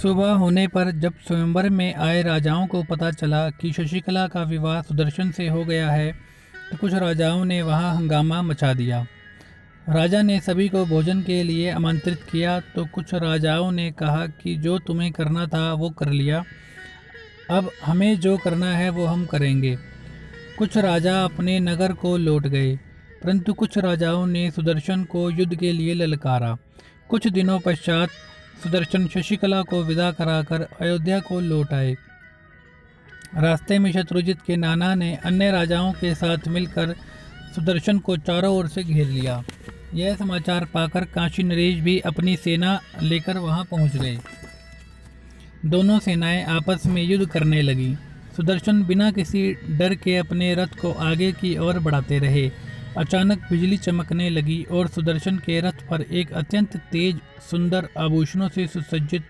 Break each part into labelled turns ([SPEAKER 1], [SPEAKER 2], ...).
[SPEAKER 1] सुबह होने पर जब स्वयंवर में आए राजाओं को पता चला कि शशिकला का विवाह सुदर्शन से हो गया है, तो कुछ राजाओं ने वहां हंगामा मचा दिया। राजा ने सभी को भोजन के लिए आमंत्रित किया, तो कुछ राजाओं ने कहा कि जो तुम्हें करना था वो कर लिया, अब हमें जो करना है वो हम करेंगे। कुछ राजा अपने नगर को लौट गए, परंतु कुछ राजाओं ने सुदर्शन को युद्ध के लिए ललकारा। कुछ दिनों पश्चात सुदर्शन शशिकला को विदा कराकर अयोध्या को लौट आए। रास्ते में शत्रुजित के नाना ने अन्य राजाओं के साथ मिलकर सुदर्शन को चारों ओर से घेर लिया। यह समाचार पाकर काशी नरेश भी अपनी सेना लेकर वहां पहुंच गए। दोनों सेनाएं आपस में युद्ध करने लगी। सुदर्शन बिना किसी डर के अपने रथ को आगे की ओर बढ़ाते रहे। अचानक बिजली चमकने लगी और सुदर्शन के रथ पर एक अत्यंत तेज, सुंदर, आभूषणों से सुसज्जित,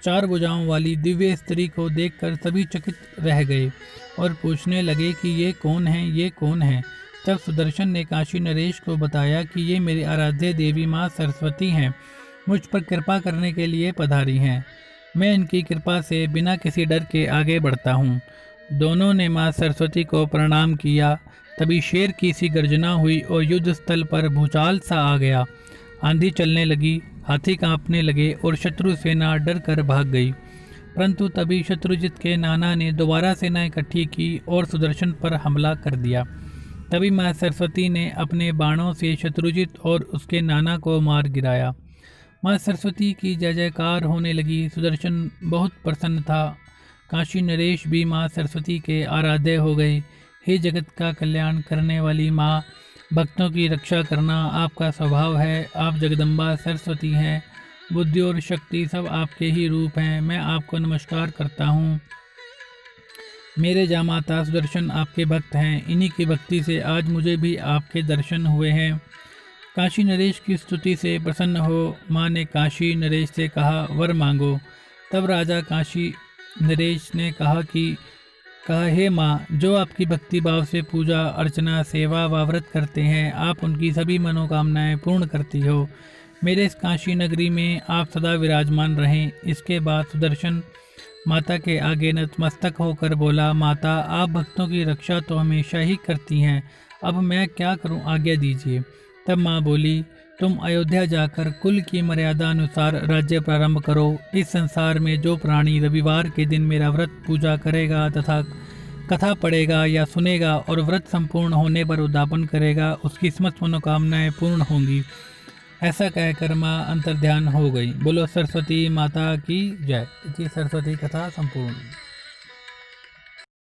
[SPEAKER 1] 4 भुजाओं वाली दिव्य स्त्री को देखकर सभी चकित रह गए और पूछने लगे कि ये कौन है, ये कौन है। तब सुदर्शन ने काशी नरेश को बताया कि ये मेरी आराध्य देवी माँ सरस्वती हैं, मुझ पर कृपा करने के लिए पधारी हैं। मैं इनकी कृपा से बिना किसी डर के आगे बढ़ता हूँ। दोनों ने माँ सरस्वती को प्रणाम किया। तभी शेर की सी गर्जना हुई और युद्ध स्थल पर भूचाल सा आ गया। आंधी चलने लगी, हाथी कांपने लगे और शत्रु सेना डर कर भाग गई। परंतु तभी शत्रुजित के नाना ने दोबारा सेना इकट्ठी की और सुदर्शन पर हमला कर दिया। तभी माँ सरस्वती ने अपने बाणों से शत्रुजित और उसके नाना को मार गिराया। माँ सरस्वती की जय जयकार होने लगी। सुदर्शन बहुत प्रसन्न था। काशी नरेश भी माँ सरस्वती के आराध्य हो गए। हे जगत का कल्याण करने वाली माँ, भक्तों की रक्षा करना आपका स्वभाव है। आप जगदम्बा सरस्वती हैं। बुद्धि और शक्ति सब आपके ही रूप हैं। मैं आपको नमस्कार करता हूँ। मेरे जामाता सुदर्शन आपके भक्त हैं। इन्हीं की भक्ति से आज मुझे भी आपके दर्शन हुए हैं। काशी नरेश की स्तुति से प्रसन्न हो माँ ने काशी नरेश से कहा, वर मांगो। तब राजा काशी नरेश ने कहा हे माँ, जो आपकी भक्ति भाव से पूजा अर्चना सेवा व व्रत करते हैं, आप उनकी सभी मनोकामनाएं पूर्ण करती हो। मेरे इस काशी नगरी में आप सदा विराजमान रहें। इसके बाद सुदर्शन माता के आगे नतमस्तक होकर बोला, माता, आप भक्तों की रक्षा तो हमेशा ही करती हैं, अब मैं क्या करूं, आज्ञा दीजिए। तब माँ बोली, तुम अयोध्या जाकर कुल की मर्यादा अनुसार राज्य प्रारंभ करो। इस संसार में जो प्राणी रविवार के दिन मेरा व्रत पूजा करेगा तथा कथा पढ़ेगा या सुनेगा और व्रत संपूर्ण होने पर उद्यापन करेगा, उसकी समस्त मनोकामनाएं पूर्ण होंगी। ऐसा कहकर माँ अंतर्ध्यान हो गई। बोलो सरस्वती माता की जय। सरस्वती कथा संपूर्ण।